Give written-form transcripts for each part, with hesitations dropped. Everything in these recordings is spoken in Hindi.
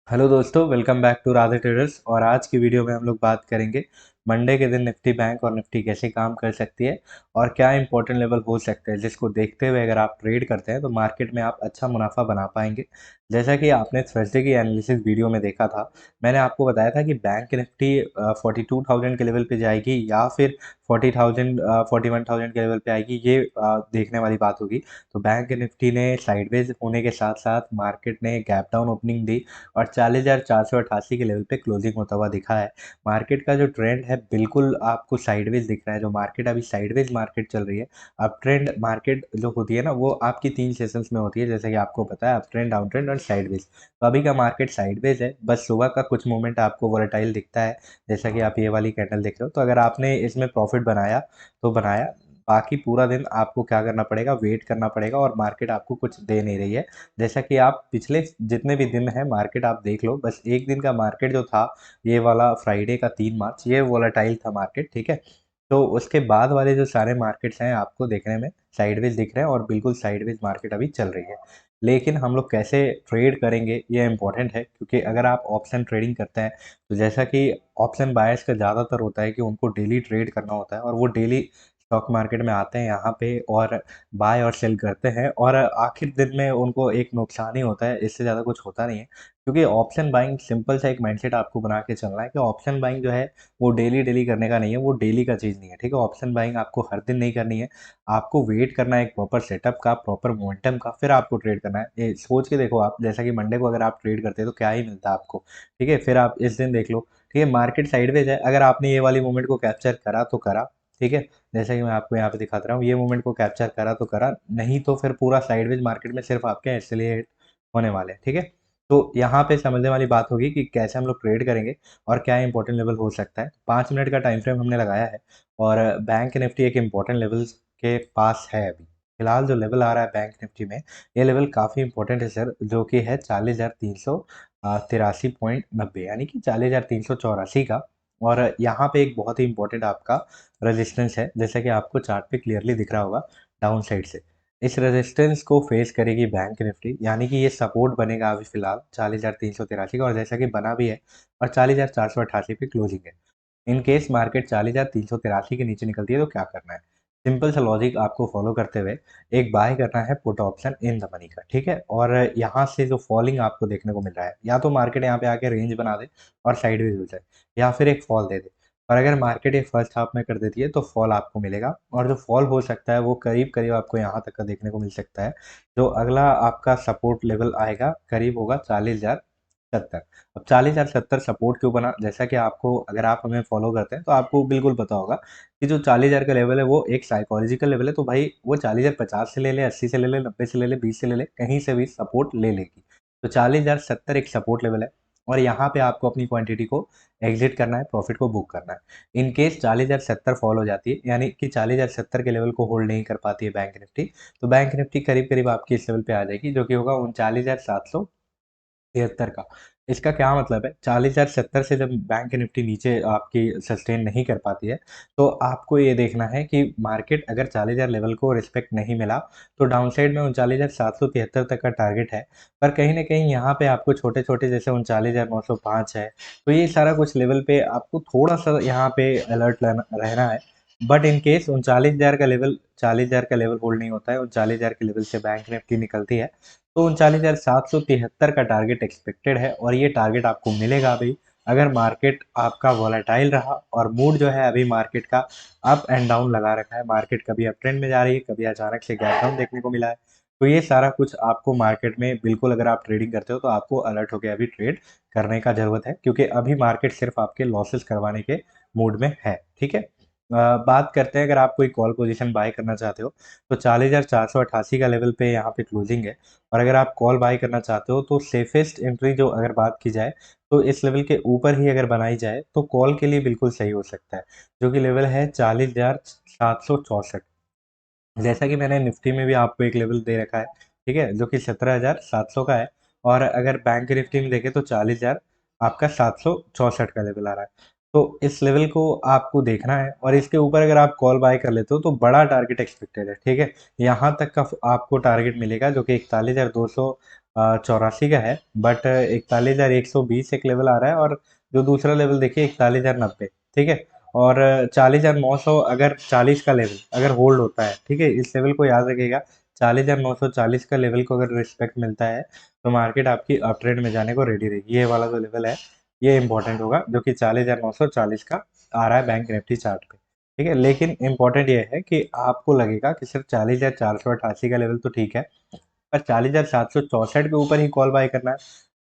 हेलो दोस्तों, welcome back to Radhe Traders. और आज की वीडियो में हम लोग बात करेंगे मंडे के दिन निफ्टी बैंक और निफ्टी कैसे काम कर सकती है और क्या इंपॉर्टेंट लेवल हो सकते हैं जिसको देखते हुए अगर आप ट्रेड करते हैं तो मार्केट में आप अच्छा मुनाफा बना पाएंगे। जैसा कि आपने थर्सडे की एनालिसिस वीडियो में देखा था, मैंने आपको बताया था कि बैंक निफ्टी 42,000 के लेवल पे जाएगी या फिर 40,000 41,000 के लेवल पे आएगी, ये देखने वाली बात होगी। तो बैंक निफ्टी ने साइडवेज होने के साथ साथ मार्केट ने गैप डाउन ओपनिंग दी और 40,488 के लेवल पे क्लोजिंग होता हुआ दिखा है। मार्केट का जो ट्रेंड है बिल्कुल आपको साइडवेज दिख रहा है। जो मार्केट अभी साइडवेज मार्केट चल रही है। अप ट्रेंड मार्केट जो होती है ना, वो आपकी 3 सेशंस में होती है, जैसे कि आपको पता है, अप ट्रेंड, डाउन ट्रेंड और साइडवेज। तो अभी का मार्केट साइडवेज है, बस सुबह का कुछ मोमेंट आपको वोलेटाइल दिखता है, जैसा कि आप ये वाली कैंडल देख रहे हो। तो अगर आपने इसमें प्रॉफिट बनाया तो बनाया, बाकी पूरा दिन आपको क्या करना पड़ेगा, वेट करना पड़ेगा और मार्केट आपको कुछ दे नहीं रही है। जैसा कि आप पिछले जितने भी दिन है मार्केट आप देख लो, बस एक दिन का मार्केट जो था, ये वाला फ्राइडे का 3 मार्च, ये वोलाटाइल था मार्केट, ठीक है। तो उसके बाद वाले जो सारे मार्केट्स हैं आपको देखने में साइडवेज दिख रहे हैं और बिल्कुल साइडवेज मार्केट अभी चल रही है। लेकिन हम लोग कैसे ट्रेड करेंगे ये इंपॉर्टेंट है, क्योंकि अगर आप ऑप्शन ट्रेडिंग करते हैं तो जैसा कि ऑप्शन बायर्स का ज़्यादातर होता है कि उनको डेली ट्रेड करना होता है और वो डेली स्टॉक मार्केट में आते हैं यहाँ पे और बाय और सेल करते हैं और आखिर दिन में उनको एक नुकसान ही होता है, इससे ज़्यादा कुछ होता नहीं है। क्योंकि ऑप्शन बाइंग सिंपल सा एक माइंडसेट आपको बना के चलना है कि ऑप्शन बाइंग जो है वो डेली डेली करने का नहीं है, वो डेली का चीज़ नहीं है, ठीक है। ऑप्शन बाइंग आपको हर दिन नहीं करनी है, आपको वेट करना है एक प्रॉपर सेटअप का, प्रॉपर मोमेंटम का, फिर आपको ट्रेड करना है। ये सोच के देखो आप, जैसा कि मंडे को अगर आप ट्रेड करते हैं तो क्या ही मिलता है आपको, ठीक है। फिर आप इस दिन देख लो, ठीक है, मार्केट साइडवेज है, अगर आपने ये वाली मोमेंट को कैप्चर करा तो करा, ठीक है। जैसे कि मैं आपको यहाँ पे दिखाता रहा हूँ, ये मूवमेंट को कैप्चर करा तो करा, नहीं तो फिर पूरा साइडवेज मार्केट में सिर्फ आपके एसिलेट होने वाले हैं, ठीक है। तो यहाँ पे समझने वाली बात होगी कि कैसे हम लोग ट्रेड करेंगे और क्या इंपॉर्टेंट लेवल हो सकता है। 5 मिनट का टाइम फ्रेम हमने लगाया है और बैंक निफ्टी एक इंपॉर्टेंट लेवल के पास है अभी। फिलहाल जो लेवल आ रहा है बैंक निफ्टी में, ये लेवल काफ़ी इंपॉर्टेंट है सर, जो कि है 40,383.90, यानी कि 40,384 का। और यहाँ पे एक बहुत ही इंपॉर्टेंट आपका रेजिस्टेंस है, जैसा कि आपको चार्ट पे क्लियरली दिख रहा होगा डाउन साइड से। इस रेजिस्टेंस को फेस करेगी बैंक निफ्टी, यानी कि ये सपोर्ट बनेगा अभी फिलहाल 40,383 का, और जैसा कि बना भी है और 40,488 पे क्लोजिंग है। इन केस मार्केट 40,383 के नीचे निकलती है तो क्या करना है, सिंपल सा लॉजिक आपको फॉलो करते हुए एक बाय करना है put option in the money का, ठीक है। और यहाँ से जो फॉलिंग आपको देखने को मिल रहा है, या तो मार्केट यहाँ पे आके रेंज बना दे और साइडवेज हो जाए, या फिर एक फॉल दे दे। और अगर मार्केट ये फर्स्ट हाफ में कर देती है तो फॉल आपको मिलेगा, और जो फॉल हो सकता है वो करीब करीब आपको यहाँ तक का देखने को मिल सकता है। जो अगला आपका सपोर्ट लेवल आएगा करीब होगा 40,070। अब 40,070 सपोर्ट क्यों बना, जैसा कि आपको, अगर आप हमें फॉलो करते हैं तो आपको बिल्कुल पता होगा कि जो 40,000 का लेवल है वो एक साइकोलॉजिकल लेवल है। तो भाई वो 40,050 से ले ले, 80 से ले ले, 90 से ले ले, 20 से ले ले, कहीं से भी सपोर्ट ले लेगी। तो 40,070 एक सपोर्ट लेवल है और यहाँ पे आपको अपनी क्वांटिटी को एग्जिट करना है, प्रॉफिट को बुक करना है। इन केस 40,070 फॉल हो जाती है, यानी कि 40,070 के लेवल को होल्ड नहीं कर पाती है बैंक निफ्टी, तो बैंक निफ्टी करीब करीब आपकी इस लेवल पे आ जाएगी, जो कि होगा 39,773 का। इसका क्या मतलब है, 40,070 से जब बैंक निफ्टी नीचे आपकी सस्टेन नहीं कर पाती है, तो आपको ये देखना है कि मार्केट अगर 40,000 लेवल को रिस्पेक्ट नहीं मिला तो डाउन साइड में 39,773 तक का टारगेट है। पर कहीं न कहीं यहाँ पे आपको छोटे-छोटे, जैसे 39,905 है, तो ये सारा कुछ लेवल पे आपको थोड़ा-सा यहाँ पे अलर्ट रहना है। बट इन केस 39,000 का लेवल होल्ड नहीं होता है, 39,000 के लेवल से बैंक निफ्टी निकलती है, तो 39,773 का टारगेट एक्सपेक्टेड है और ये टारगेट आपको मिलेगा अभी, अगर मार्केट आपका वॉलेटाइल रहा और मूड जो है अभी मार्केट का अप एंड डाउन लगा रखा है। मार्केट कभी अप ट्रेंड में जा रही है, कभी अचानक से गैप डाउन देखने को मिला है। तो ये सारा कुछ आपको मार्केट में बिल्कुल, अगर आप ट्रेडिंग करते हो तो आपको अलर्ट होकर अभी ट्रेड करने का ज़रूरत है, क्योंकि अभी मार्केट सिर्फ आपके लॉसेस करवाने के मूड में है, ठीक है। बात करते हैं, अगर आप कोई कॉल पोजीशन बाय करना चाहते हो तो 40,488 का लेवल पे यहाँ पे क्लोजिंग है। और अगर आप कॉल बाय करना चाहते हो तो सेफेस्ट एंट्री जो अगर बात की जाए, तो इस लेवल के ऊपर ही अगर बनाई जाए तो कॉल के लिए बिल्कुल सही हो सकता है, जो कि लेवल है 40,764। जैसा कि मैंने निफ्टी में भी आपको एक लेवल दे रखा है, ठीक है, जो कि 17,700 का है। और अगर बैंक निफ्टी में देखें तो 40,000 आपका 764 का लेवल आ रहा है। तो इस लेवल को आपको देखना है और इसके ऊपर अगर आप कॉल बाय कर लेते हो तो बड़ा टारगेट एक्सपेक्टेड है, ठीक है। यहाँ तक का आपको टारगेट मिलेगा, जो कि 84 का है, बट 41,120 एक लेवल आ रहा है, और जो दूसरा लेवल देखिए 41,090, ठीक है। और 40,900 अगर 40 का लेवल अगर होल्ड होता है, ठीक है, इस लेवल को याद रखिएगा। 40,940 का लेवल को अगर रिस्पेक्ट मिलता है तो मार्केट आपकी अप ट्रेंड में जाने को रेडी रहेगी। ये वाला जो लेवल है ये इंपॉर्टेंट होगा, जो कि 40,940 का आ रहा है बैंक निफ्टी चार्ट पे, ठीक है। लेकिन इंपॉर्टेंट ये है कि आपको लगेगा कि सिर्फ 40,488 का लेवल तो ठीक है, पर 40,764 के ऊपर ही कॉल बाय करना है,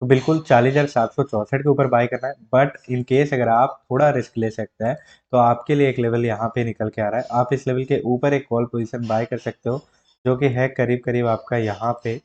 तो बिल्कुल 40,764 के ऊपर बाय करना है। बट इन केस अगर आप थोड़ा रिस्क ले सकते हैं तो आपके लिए एक लेवल यहाँ पे निकल के आ रहा है, आप इस लेवल के ऊपर एक कॉल पोजीशन बाय कर सकते हो, जो कि है करीब करीब आपका यहाँ पे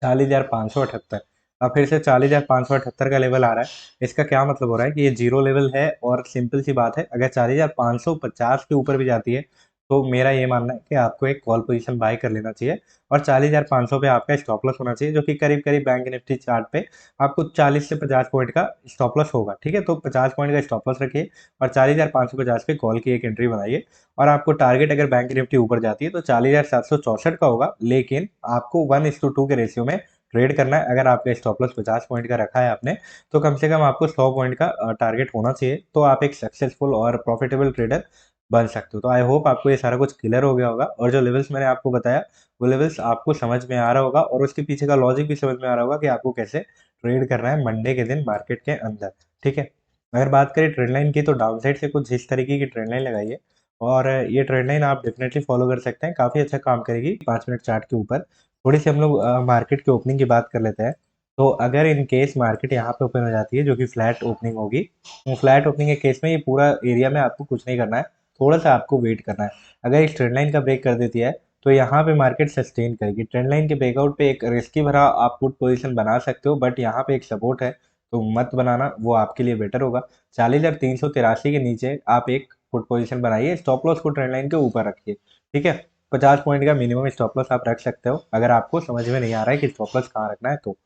40,578। अब फिर से 40,578 का लेवल आ रहा है, इसका क्या मतलब हो रहा है कि ये जीरो लेवल है, और सिंपल सी बात है, अगर 40,550 के ऊपर भी जाती है तो मेरा ये मानना है कि आपको एक कॉल पोजीशन बाय कर लेना चाहिए, और 40,500 पे आपका स्टॉप लॉस होना चाहिए, जो कि करीब करीब बैंक निफ्टी चार्ट पे आपको 40 से 50 पॉइंट का स्टॉप लॉस होगा, ठीक है। तो 50 पॉइंट का स्टॉप लॉस रखिए और 40,550 पे कॉल की एक एंट्री बनाइए, और आपको टारगेट अगर बैंक निफ्टी ऊपर जाती है तो 40,764 का होगा, लेकिन आपको 1:2 के रेशियो में ट्रेड करना है। अगर आपका स्टॉप लॉस 50 पॉइंट का रखा है आपने, तो कम से कम आपको 100 पॉइंट का टारगेट होना चाहिए, तो आप एक सक्सेसफुल और प्रॉफिटेबल ट्रेडर बन सकते हो। तो आई होप आपको ये सारा कुछ क्लियर हो गया होगा, और जो लेवल्स मैंने आपको बताया वो लेवल्स आपको समझ में आ रहा होगा, और उसके पीछे का लॉजिक भी समझ में आ रहा होगा कि आपको कैसे ट्रेड करना है मंडे के दिन मार्केट के अंदर, ठीक है। अगर बात करें ट्रेंड लाइन की, तो डाउन साइड से कुछ इस तरीके की ट्रेंड लाइन लगाइए, और ये ट्रेंड लाइन आप डेफिनेटली फॉलो कर सकते हैं, काफ़ी अच्छा काम करेगी 5 मिनट चार्ट के ऊपर। थोड़ी सी हम लोग मार्केट के ओपनिंग की बात कर लेते हैं। तो अगर इन केस मार्केट यहाँ पे ओपन हो जाती है, जो कि फ्लैट ओपनिंग होगी, तो फ्लैट ओपनिंग के केस में ये पूरा एरिया में आपको कुछ नहीं करना है, थोड़ा सा आपको वेट करना है। अगर इस ट्रेंड लाइन का ब्रेक कर देती है तो यहाँ पे मार्केट सस्टेन करेगी। ट्रेंड लाइन के ब्रेकआउट पे एक रिस्की भरा आप पुट पोजीशन बना सकते हो, बट यहाँ पे एक सपोर्ट है, तो मत बनाना, वो आपके लिए बेटर होगा। 40,383 के नीचे आप एक पुट पोजीशन बनाइए, स्टॉप लॉस को ट्रेंड लाइन के ऊपर रखिए, ठीक है। 50 पॉइंट का मिनिमम स्टॉप लॉस आप रख सकते हो, अगर आपको समझ में नहीं आ रहा है कि स्टॉप लॉस कहाँ रखना है तो।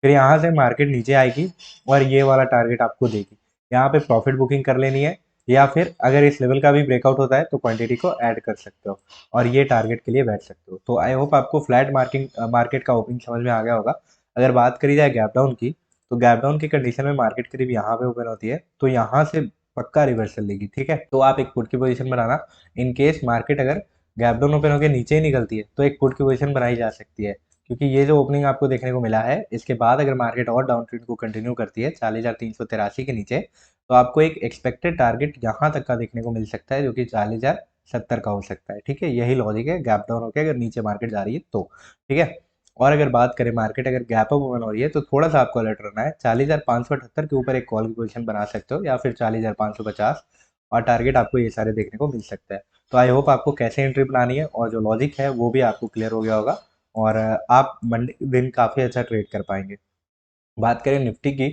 फिर यहाँ से मार्केट नीचे आएगी और ये वाला टारगेट आपको देगी, यहाँ पे प्रॉफिट बुकिंग कर लेनी है, या फिर अगर इस लेवल का भी ब्रेकआउट होता है तो क्वांटिटी को ऐड कर सकते हो, और ये टारगेट के लिए बैठ सकते हो। तो आई होप आपको फ्लैट मार्केट का ओपनिंग समझ में आ गया होगा। अगर बात करी जाए गैप डाउन की, तो गैप डाउन की कंडीशन में मार्केट करीब यहाँ पे ओपन होती है, तो यहाँ से पक्का रिवर्सल लेगी, ठीक है। तो आप एक पुट की position banana, in case market अगर गैप डाउन ओपन होकर नीचे ही निकलती है तो एक पुट की पोजीशन बनाई जा सकती है, क्योंकि ये जो ओपनिंग आपको देखने को मिला है, इसके बाद अगर मार्केट और डाउन ट्रेंड को कंटिन्यू करती है 40,383 के नीचे, तो आपको एक एक्सपेक्टेड टारगेट यहाँ तक का देखने को मिल सकता है, जो कि 40,070 का हो सकता है, ठीक है। यही लॉजिक है गैप डाउन होकर अगर नीचे मार्केट जा रही है तो, ठीक है। और अगर बात करें मार्केट अगर गैप अप ओपन हो रही है तो थोड़ा सा आपको अलर्ट रहना है, 40,578 के ऊपर एक कॉल की पोजीशन बना सकते हो, या फिर 40,550, और टारगेट आपको ये सारे देखने को मिल सकता है। तो आई होप आपको कैसे एंट्री बनानी है और जो लॉजिक है वो भी आपको क्लियर हो गया होगा, और आप मंडे के दिन काफ़ी अच्छा ट्रेड कर पाएंगे। बात करें निफ्टी की,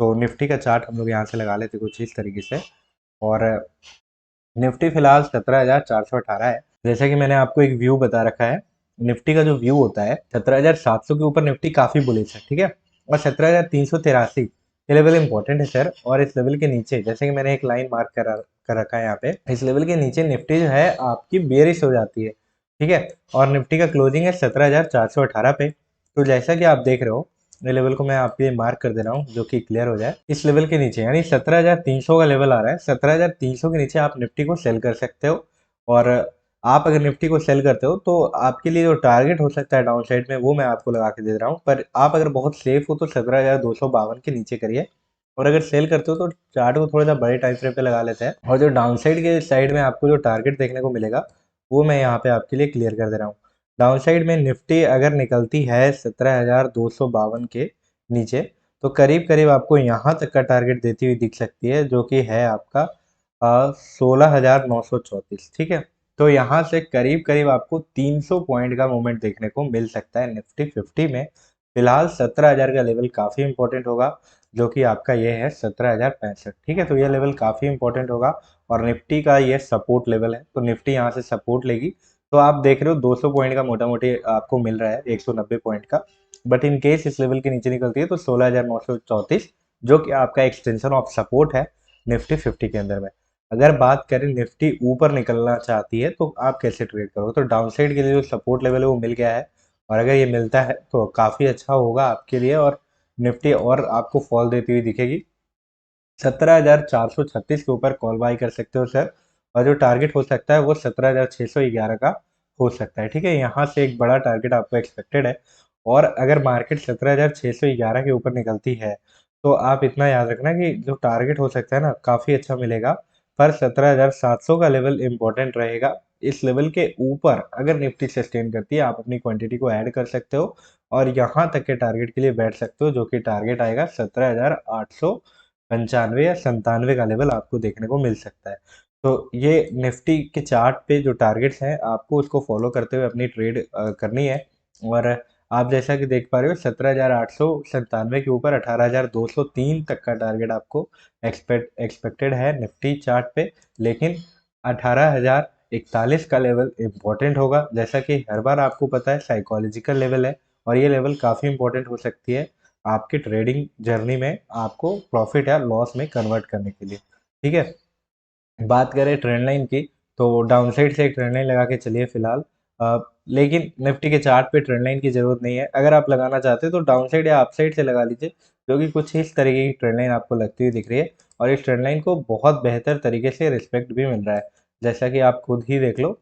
तो निफ्टी का चार्ट हम लोग यहाँ से लगा लेते कुछ इस तरीके से, और निफ्टी फिलहाल 17,418 है। जैसा कि मैंने आपको एक व्यू बता रखा है, निफ्टी का जो व्यू होता है 17,700 के ऊपर निफ्टी काफ़ी बुलिश है, ठीक है। और 17,383 ये लेवल इंपॉर्टेंट है सर, और इस लेवल के नीचे, जैसे कि मैंने एक लाइन मार्क कर रखा है यहाँ पे, इस लेवल के नीचे निफ्टी जो है आपकी बेरिश हो जाती है, ठीक है। और निफ्टी का क्लोजिंग है 17,418 पे। तो जैसा कि आप देख रहे हो, ये लेवल को मैं आपके लिए मार्क कर दे रहा हूँ, जो कि क्लियर हो जाए। इस लेवल के नीचे यानी 17,300 का लेवल आ रहा है, 17,300 के नीचे आप निफ्टी को सेल कर सकते हो, और आप अगर निफ्टी को सेल करते हो तो आपके लिए जो टारगेट हो सकता है डाउन साइड में, वो मैं आपको लगा के दे रहा हूँ। पर आप अगर बहुत सेफ हो तो 17,252 के नीचे करिए, और अगर सेल करते हो तो चार्ट को थोड़ा सा बड़े टाइम फ्रेम पे लगा लेते हैं, और जो डाउन साइड के साइड में आपको जो टारगेट देखने को मिलेगा वो मैं यहाँ पे आपके लिए क्लियर कर दे रहा हूँ। डाउन साइड में निफ्टी अगर निकलती है 17,252 के नीचे, तो करीब करीब आपको यहाँ तक का टारगेट देती हुई दिख सकती है, जो कि है आपका 16,934, ठीक है। तो यहाँ से करीब करीब आपको 300 पॉइंट का मूवमेंट देखने को मिल सकता है निफ्टी 50 में। फिलहाल 17,000 का लेवल काफ़ी इंपॉर्टेंट होगा, जो कि आपका ये है 17,065, ठीक है। तो ये लेवल काफ़ी इंपॉर्टेंट होगा, और निफ्टी का ये सपोर्ट लेवल है, तो निफ्टी यहाँ से सपोर्ट लेगी। तो आप देख रहे हो 200 पॉइंट का मोटा मोटी आपको मिल रहा है, 190 पॉइंट का, बट इन केस इस लेवल के नीचे निकलती है तो 16,934, जो कि आपका एक्सटेंशन ऑफ सपोर्ट है निफ्टी 50 के अंदर में। अगर बात करें निफ्टी ऊपर निकलना चाहती है तो आप कैसे ट्रेड करोगे, तो डाउन साइड के लिए जो सपोर्ट लेवल है वो मिल गया है, और अगर ये मिलता है तो काफ़ी अच्छा होगा आपके लिए, और निफ्टी और आपको फॉल देती हुई दिखेगी। 17,436 के ऊपर कॉल बाई कर सकते हो सर, और जो टारगेट हो सकता है वो 17,611 का हो सकता है। ठीक है, यहाँ से एक बड़ा टारगेट आपको एक्सपेक्टेड है। और अगर मार्केट 17,611 के ऊपर निकलती है तो आप इतना याद रखना कि जो टारगेट हो सकता है ना काफ़ी अच्छा मिलेगा, पर 17,700 का लेवल इंपॉर्टेंट रहेगा। इस लेवल के ऊपर अगर निफ्टी सस्टेन करती है, आप अपनी क्वांटिटी को ऐड कर सकते हो और यहाँ तक के टारगेट के लिए बैठ सकते हो, जो कि टारगेट आएगा 17,895 या 97 का लेवल आपको देखने को मिल सकता है। तो ये निफ्टी के चार्ट पे जो टारगेट्स हैं आपको उसको फॉलो करते हुए अपनी ट्रेड करनी है। और आप जैसा कि देख पा रहे हो 17,897 के ऊपर 18,203 तक का टारगेट आपको एक्सपेक्टेड है निफ्टी चार्ट पे। लेकिन 18,041 का लेवल इंपॉर्टेंट होगा, जैसा कि हर बार आपको पता है साइकोलॉजिकल लेवल है, और ये लेवल काफ़ी इंपॉर्टेंट हो सकती है आपकी ट्रेडिंग जर्नी में आपको प्रॉफिट या लॉस में कन्वर्ट करने के लिए। ठीक है, बात करें ट्रेंड लाइन की, तो डाउन साइड से एक ट्रेंड लाइन लगा के चलिए फिलहाल। लेकिन निफ्टी के चार्ट पे ट्रेंड लाइन की जरूरत नहीं है। अगर आप लगाना चाहते हैं तो डाउन साइड या अप साइड से लगा लीजिए, जो कि कुछ इस तरीके की ट्रेंड लाइन आपको लगती हुई दिख रही है। और इस ट्रेंड लाइन को बहुत बेहतर तरीके से रिस्पेक्ट भी मिल रहा है, जैसा कि आप खुद ही देख लो।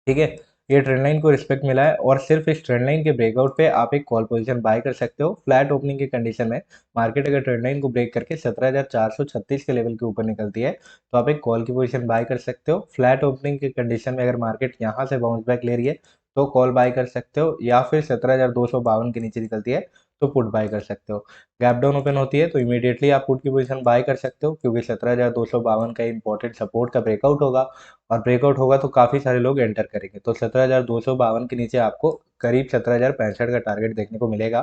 ठीक है, ये ट्रेंड लाइन को रिस्पेक्ट मिला है, और सिर्फ इस ट्रेंड लाइन के ब्रेकआउट पे आप एक कॉल पोजीशन बाय कर सकते हो फ्लैट ओपनिंग की कंडीशन में। मार्केट अगर ट्रेंड लाइन को ब्रेक करके 17,436 के लेवल के ऊपर निकलती है तो आप एक कॉल की पोजीशन बाय कर सकते हो। फ्लैट ओपनिंग की कंडीशन में अगर मार्केट यहाँ से बाउंस बैक ले रही है तो कॉल बाय कर सकते हो, या फिर 17,252 के नीचे निकलती है तो पुट बाय कर सकते हो। गैप डाउन ओपन होती है तो इमीडिएटली आप पुट की पोजीशन बाय कर सकते हो, क्योंकि 17,252 का इंपॉर्टेंट सपोर्ट का ब्रेकआउट होगा, और ब्रेकआउट होगा तो काफ़ी सारे लोग एंटर करेंगे। तो 17,252 के नीचे आपको करीब 17,065 का टारगेट देखने को मिलेगा।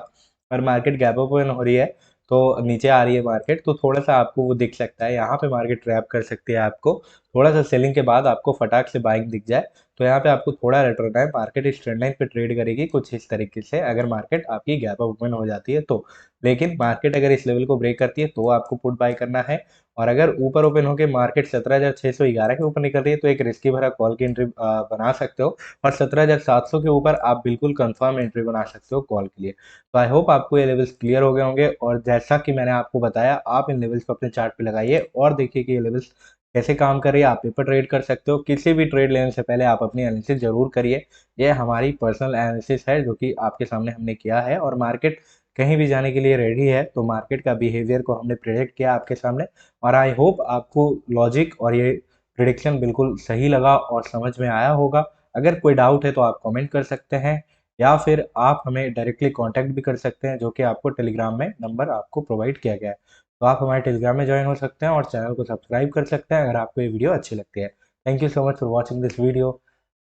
और मार्केट गैप ओपन हो रही है तो नीचे आ रही है मार्केट, तो थोड़ा सा आपको वो दिख सकता है, यहाँ पे मार्केट ट्रैप कर सकती है आपको। थोड़ा सा सेलिंग के बाद आपको फटाक से बाइंग दिख जाए तो यहाँ पे आपको थोड़ा रिटर्न है। मार्केट इस ट्रेंड लाइन पे ट्रेड करेगी कुछ इस तरीके से, अगर मार्केट आपकी गैप ओपन हो जाती है तो। लेकिन मार्केट अगर इस लेवल को ब्रेक करती है तो आपको पुट बाय करना है। और अगर ऊपर ओपन होकर मार्केट 17,611 के ऊपर निकल रही है तो एक रिस्की भरा कॉल की एंट्री बना सकते हो, और 17,700 के ऊपर आप बिल्कुल कंफर्म एंट्री बना सकते हो कॉल के लिए। तो आई होप आपको ये लेवल्स क्लियर हो गए होंगे, और जैसा कि मैंने आपको बताया आप इन लेवल्स को अपने चार्ट पे लगाइए और देखिए कि ये लेवल्स कैसे काम कर रही है। आप पेपर ट्रेड कर सकते हो, किसी भी ट्रेड लेने से पहले आप अपनी एनालिसिस जरूर करिए। ये हमारी पर्सनल एनालिसिस है जो कि आपके सामने हमने किया है, और मार्केट कहीं भी जाने के लिए रेडी है, तो मार्केट का बिहेवियर को हमने प्रेडिक्ट किया आपके सामने। और आई होप आपको लॉजिक और ये प्रिडिक्शन बिल्कुल सही लगा और समझ में आया होगा। अगर कोई डाउट है तो आप कमेंट कर सकते हैं, या फिर आप हमें डायरेक्टली कांटेक्ट भी कर सकते हैं, जो कि आपको टेलीग्राम में नंबर आपको प्रोवाइड किया गया है। तो आप हमारे टेलीग्राम में ज्वाइन हो सकते हैं और चैनल को सब्सक्राइब कर सकते हैं अगर आपको ये वीडियो अच्छी लगती है। Thank you so much for watching this video.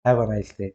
Have a nice day.